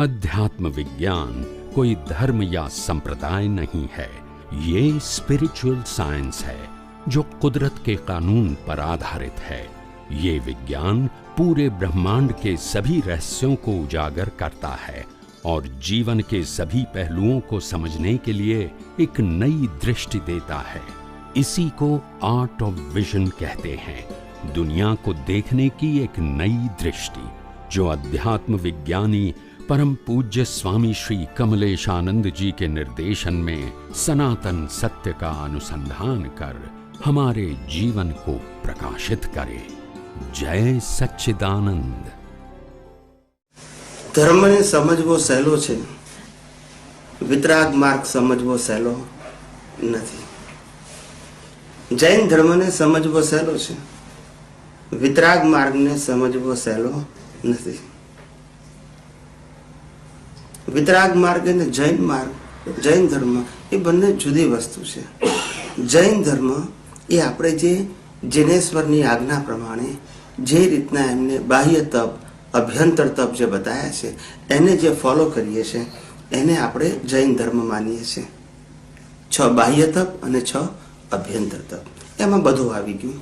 अध्यात्म विज्ञान कोई धर्म या संप्रदाय नहीं है, ये स्पिरिचुअल साइंस है जो कुदरत के कानून पर आधारित है। ये विज्ञान पूरे ब्रह्मांड के सभी रहस्यों को उजागर करता है और जीवन के सभी पहलुओं को समझने के लिए एक नई दृष्टि देता है। इसी को आर्ट ऑफ विजन कहते हैं, दुनिया को देखने की एक नई दृष्टि, जो अध्यात्म विज्ञानी परम पूज्य स्वामी श्री कमलेशानंद जी के निर्देशन में सनातन सत्य का अनुसंधान कर हमारे जीवन को प्रकाशित करे। जय सच्चिदानंद। धर्म ने समझवो सहेलो छे, वितराग मार्ग समझवो सहेलो नहीं। जैन धर्म ने समझवो सहेलो छे, वितराग मार्ग ने समझवो सहेलो नहीं। वितराग मार्ग અને જૈન માર્ગ, જૈન ધર્મ એ બંને જુદી વસ્તુ છે। જૈન ધર્મ એ આપણે જે જિનેશ્વરની આજ્ઞા પ્રમાણે જે રીતના એમને બાહ્ય તપ, અભ્યંતર તપ જે બતાવ્યા છે એને જે ફોલો કરીએ છીએ એને આપણે જૈન ધર્મ માનીએ છીએ। 6 બાહ્ય તપ અને 6 અભ્યંતર તપ, એમાં બધું આવી ગયું।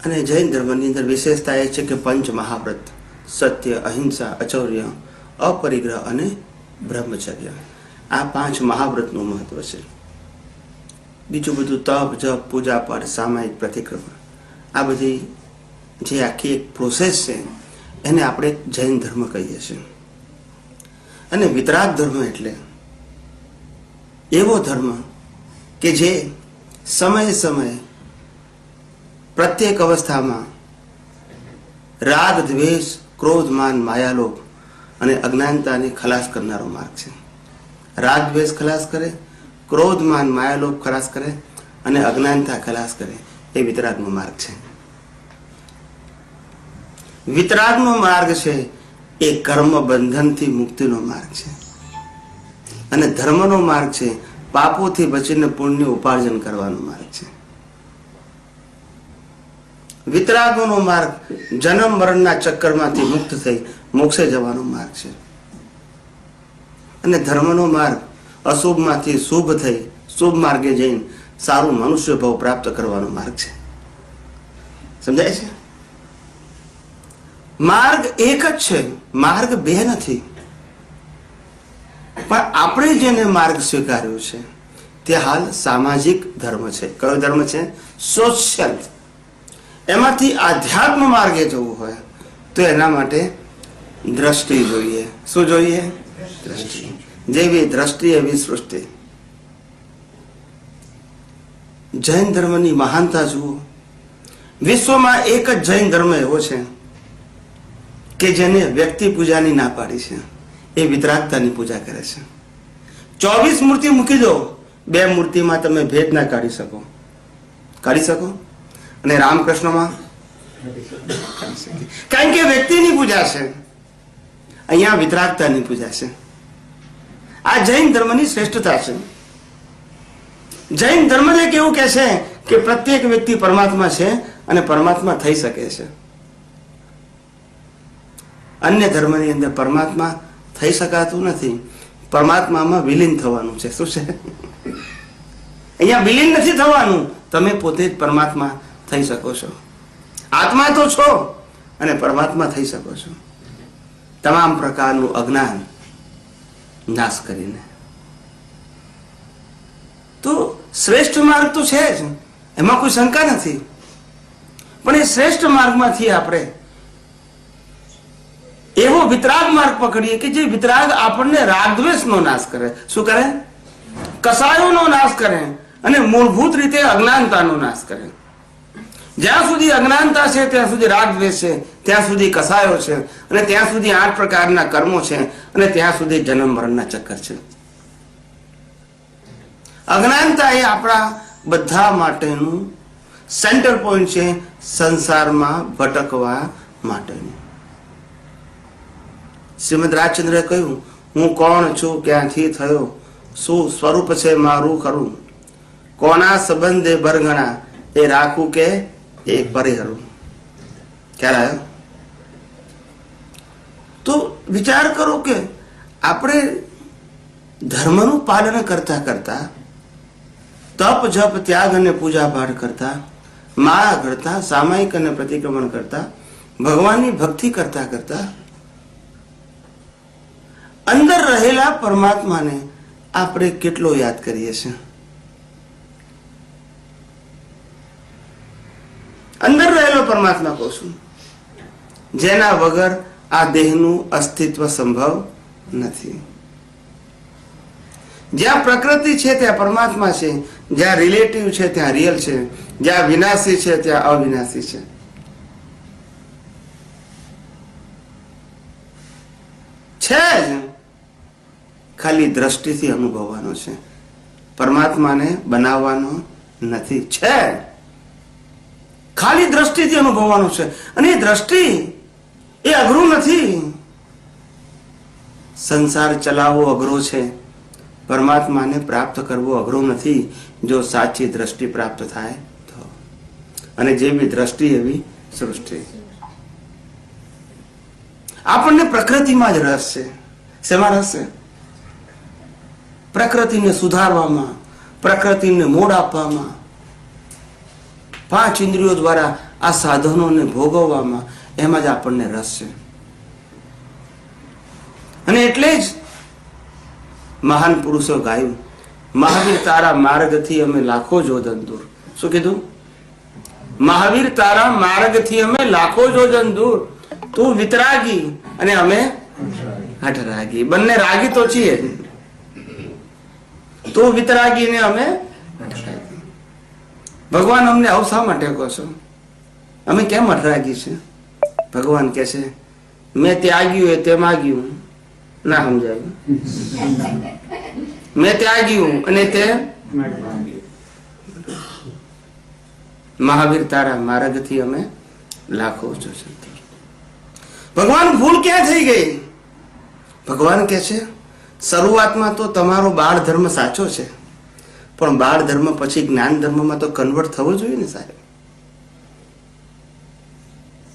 અને જૈન ધર્મની અંદર વિશેષતા એ છે કે પંચ મહાવ્રત, સત્ય, અહિંસા, અચૌર્ય, अपरिग्रह અને ब्रह्मचर्य, आ 5 महाव्रतનું મહત્વ છે। બીજું બધું તપ, જપ, પૂજા પાઠ, સામાયિક પ્રતિક્રમણ, આ બધી જે આખી એક પ્રોસેસ છે એને આપણે જૈન ધર્મ કહીએ છીએ। અને વિતરાગ ધર્મ એટલે એવો ધર્મ કે જે સમયે સમયે પ્રત્યેક અવસ્થામાં રાગ, દ્વેષ, ક્રોધ, માન, માયાલોભ અને અજ્ઞાનતાને ખલાસ કરનારો માર્ગ છે। રાગ દ્વેષ ખલાસ કરે, ક્રોધ, માન, માયાલોભ ખલાસ કરે અને અજ્ઞાનતા ખલાસ કરે, એ વિતરાગનો માર્ગ છે। વિતરાગનો માર્ગ છે એ કર્મ બંધનથી મુક્તિનો માર્ગ છે અને ધર્મનો માર્ગ છે પાપોથી બચીને પુણ્ય ઉપાર્જન કરવાનો માર્ગ છે। વિતરાગોનો માર્ગ જન્મ મરણના ચક્કરમાંથી મુક્ત થઈ મોક્ષે જવાનો માર્ગ છે અને ધર્મનો માર્ગ અશુભમાંથી શુભ થઈ શુભ માર્ગે જઈને સારું મનુષ્ય ભાવ પ્રાપ્ત કરવાનો માર્ગ છે। સમજાય છે? માર્ગ એક જ છે, માર્ગ બે નથી। પણ આપણે જેને માર્ગ સ્વીકાર્યો છે તે હાલ સામાજિક ધર્મ છે। કયો ધર્મ છે? સોશિયલ। એમાંથી આધ્યાત્મ માર્ગે જવું હોય તો એના માટે દ્રષ્ટિ જોઈએ। શું જોઈએ? દ્રષ્ટિ। જેવી દ્રષ્ટિ એવી સૃષ્ટિ। જૈન ધર્મની મહાનતા જુઓ। વિશ્વમાં એક જ જૈન ધર્મ એવો છે કે જેને વ્યક્તિ પૂજાની ના પાડી છે, એ વિતરાગતાની પૂજા કરે છે। 24 મૂર્તિ મૂકી દો, 2 મૂર્તિમાં તમે ભેદ ના કાઢી શકો? કાઢી શકો? અને રામકૃષ્ણમાં કારણ કે વ્યક્તિની પૂજા છે, અહીંયા વિતરાગતાની પૂજા છે। આ જૈન ધર્મની શ્રેષ્ઠતા છે। જૈન ધર્મ એક એવું કહે છે કે પ્રત્યેક વ્યક્તિ પરમાત્મા છે અને પરમાત્મા થઈ શકે છે। અન્ય ધર્મની અંદર પરમાત્મા થઈ શકાતું નથી, પરમાત્મામાં વિલીન થવાનું છે। શું છે? અહીંયા વિલીન નથી થવાનું, તમે પોતે જ પરમાત્મા થઈ શકો છો। આત્મા તો છો અને પરમાત્મા થઈ શકો છો તમામ પ્રકારનું અજ્ઞાન નાશ કરીને। તો શ્રેષ્ઠ માર્ગ તો છે જ, એમાં કોઈ શંકા નથી। પણ એ શ્રેષ્ઠ માર્ગમાંથી આપણે એવો વિતરાગ માર્ગ પકડીએ કે જે વિતરાગ આપણને રાગદ્વેષનો નાશ કરે। શું કરે? કસાયોનો નાશ કરે અને મૂળભૂત રીતે અજ્ઞાનતાનો નાશ કરે। જ્યાં સુધી અજ્ઞાનતા છે ત્યાં સુધી રાગ દ્વેષ છે, ત્યાં સુધી કસાયો છે અને ત્યાં સુધી 8 પ્રકારના કર્મો છે અને ત્યાં સુધી જન્મ મરણના ચક્કર છે। અજ્ઞાનતા એ આપણા બધા માટેનું સેન્ટર પોઈન્ટ છે સંસારમાં ભટકવા માટેનું। શ્રીમદ રાજચંદ્રએ કહ્યું, હું કોણ છું, ક્યાંથી થયો, શું સ્વરૂપ છે મારું ખરું, કોના સંબંધે બરગણા, એ રાખું કે એ પરિહરું। ખ્યાલ આવ્યો? તો વિચાર કરો કે આપણે ધર્મનું પાલન કરતા કરતા, તપ જપ ત્યાગ અને પૂજા પાઠ કરતા, માળા કરતા, સામાયિક અને પ્રતિક્રમણ કરતા, ભગવાનની ભક્તિ કરતા કરતા અંદર રહેલા પરમાત્માને આપણે કેટલો યાદ કરીએ છીએ? અંદર રહેલો પરમાત્મા કહું છું, જેના વગર આ દેહનું અસ્તિત્વ સંભવ નથી. જ્યાં પ્રકૃતિ છે ત્યાં પરમાત્મા છે, જ્યાં રિલેટિવ છે ત્યાં રિયલ છે, જ્યાં વિનાશી છે ત્યાં અવિનાશી છે. છે જ, ખાલી દ્રષ્ટિથી અનુભવવાનો છે, પરમાત્માને બનાવવાનો નથી. છે, ખાલી દ્રષ્ટિથી અનુભવવાનો છે. અને એ દ્રષ્ટિ એ અઘરું નથી. સંસાર ચલાવવો અઘરો છે, પરમાત્માને પ્રાપ્ત કરવો અઘરો નથી, જો સાચી દ્રષ્ટિ પ્રાપ્ત થાય તો. અને જેવી દ્રષ્ટિ એવી સૃષ્ટિ. આપણને પ્રકૃતિમાં જ રસ છે. શેમાં રસ છે? પ્રકૃતિને સુધારવામાં, પ્રકૃતિને મોડ આપવામાં, 5 ઇન્દ્રિયો દ્વારા આ સાધનોને ભોગવવામાં, એમાં જ આપણને રસ છે. અને એટલે જ મહાન પુરુષો ગાયું, મહાવીર તારા માર્ગથી અમે લાખો જોજન દૂર. શું કીધું? મહાવીર તારા માર્ગથી અમે લાખો જોજન દૂર, તું વિતરાગી અને અમે હઠરાગી. બંને રાગી તો છીએ. તું વિતરાગી ને અમે હઠરાગી. ભગવાન અમને આવું શા માટે કહો છો? અમે કેમ હઠરાગી છે? ભગવાન કહે છે મેં ત્યાગ્યું એ તે માગ્યું. ના સમજાયું? મેં ત્યાગ્યું અને તે મહાવીર તારા માર્ગથી અમે લાખો જોજન. ભગવાન ભૂલ ક્યાં થઈ ગઈ? ભગવાન કહે છે શરૂઆતમાં તો તમારો બાળ ધર્મ સાચો છે, પણ બાળ ધર્મ પછી જ્ઞાન ધર્મમાં તો કન્વર્ટ થવો જોઈએ ને સાહેબ.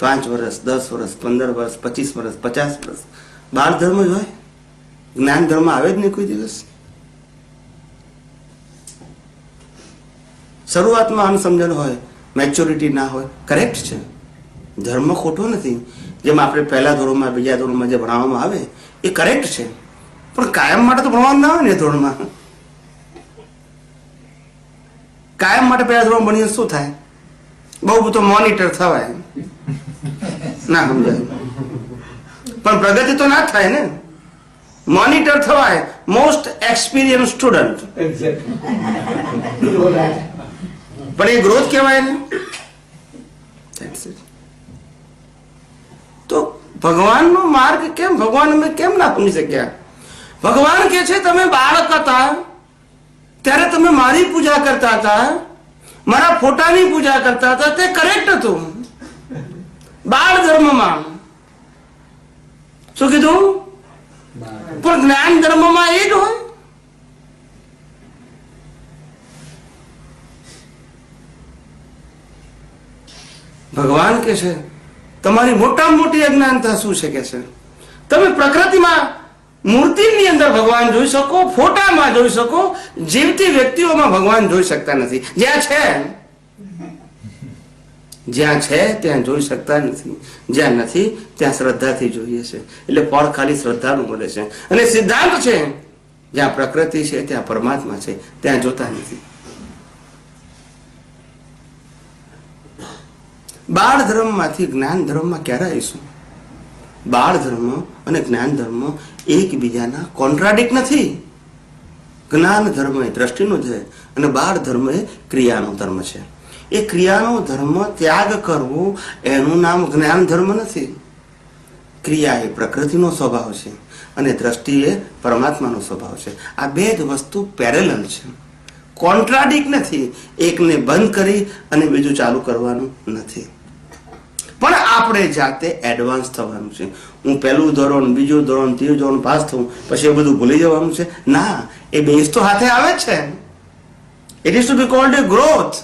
5 વર્ષ, 10 વર્ષ, 15 વર્ષ, 25 વર્ષ, 50 વર્ષ બાળ ધર્મ જ હોય, જ્ઞાન ધર્મ આવે જ નહીં કોઈ દિવસ. શરૂઆતમાં અનસમજણ હોય, મેચ્યોરિટી ના હોય, કરેક્ટ છે. ધર્મ ખોટો નથી. જેમ આપણે પહેલા ધોરણમાં, બીજા ધોરણમાં જે ભણાવવામાં આવે એ કરેક્ટ છે, પણ કાયમ માટે તો ભણવાનું ના આવે ને. ધોરણમાં કાયમ માટે પહેલા ધોરણ ભણીએ શું થાય? બહુ તો મોનિટર થવાય. ના સમજાય? પણ પ્રગતિ તો ના થાય ને. મોનિટર થવાય, મોસ્ટ એક્સપિરિયન્સ સ્ટુડન્ટ, પણ એ ગ્રોથ કહેવાય ને. તો ભગવાનનો માર્ગ કેમ, ભગવાન અમે કેમ ના સમજી શક્યા? ભગવાન કે છે તમે બાળક હતા ત્યારે તમે મારી પૂજા કરતા હતા, મારા ફોટાની પૂજા કરતા હતા, તે કરેક્ટ હતું બાળ ધર્મમાં. શું કીધું? પણ જ્ઞાન ધર્મમાં એ જ હોય. ભગવાન કે છે તમારી મોટામાં મોટી અજ્ઞાનતા શું છે? કે છે તમે પ્રકૃતિમાં મૂર્તિની અંદર ભગવાન જોઈ શકો, ફોટામાં જોઈ શકો, જીવતી વ્યક્તિઓમાં ભગવાન જોઈ શકતા નથી. જ્યાં છે ત્યાં જોઈ શકતા નથી, જ્યાં નથી ત્યાં શ્રદ્ધાથી જોઈએ છે. એટલે ફળ ખાલી શ્રદ્ધાનું મળે છે. અને સિદ્ધાંત છે જ્યાં પ્રકૃતિ છે ત્યાં પરમાત્મા છે, ત્યાં જોતા નથી. બાળ ધર્મમાંથી જ્ઞાન ધર્મમાં ક્યારે આવીશું? બાળ ધર્મ અને જ્ઞાન ધર્મ એકબીજાના કોન્ટ્રાડિક્ટ નથી. જ્ઞાન ધર્મ એ દ્રષ્ટિનો છે અને બાળ ધર્મ એ ક્રિયાનો ધર્મ છે. એ ક્રિયાનો ધર્મ ત્યાગ કરવો એનું નામ જ્ઞાન ધર્મ નથી. ક્રિયા એ પ્રકૃતિનો સ્વભાવ છે અને દ્રષ્ટિ એ પરમાત્માનો સ્વભાવ છે. આ બે જ વસ્તુ પેરેલલ છે, કોન્ટ્રાડિક્ટ નથી. એકને બંધ કરી અને બીજું ચાલુ કરવાનું નથી. પણ આપણે જાતે એડવાન્સ થવાનું છે. હું પહેલું ધોરણ, બીજું ધોરણ, ત્રીજું ધોરણ પાસ થવું પછી એ બધું ભૂલી જવાનું છે? ના, એ બેઝ તો હાથે આવે છે. It is to be called a growth,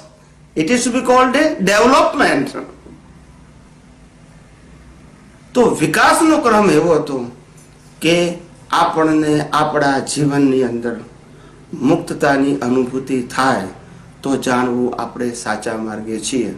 it is to be called a development. તો વિકાસનો ક્રમ એવો હતો કે આપણને આપણા જીવનની અંદર મુક્તતાની અનુભૂતિ થાય તો જાણવું આપણે સાચા માર્ગે છીએ.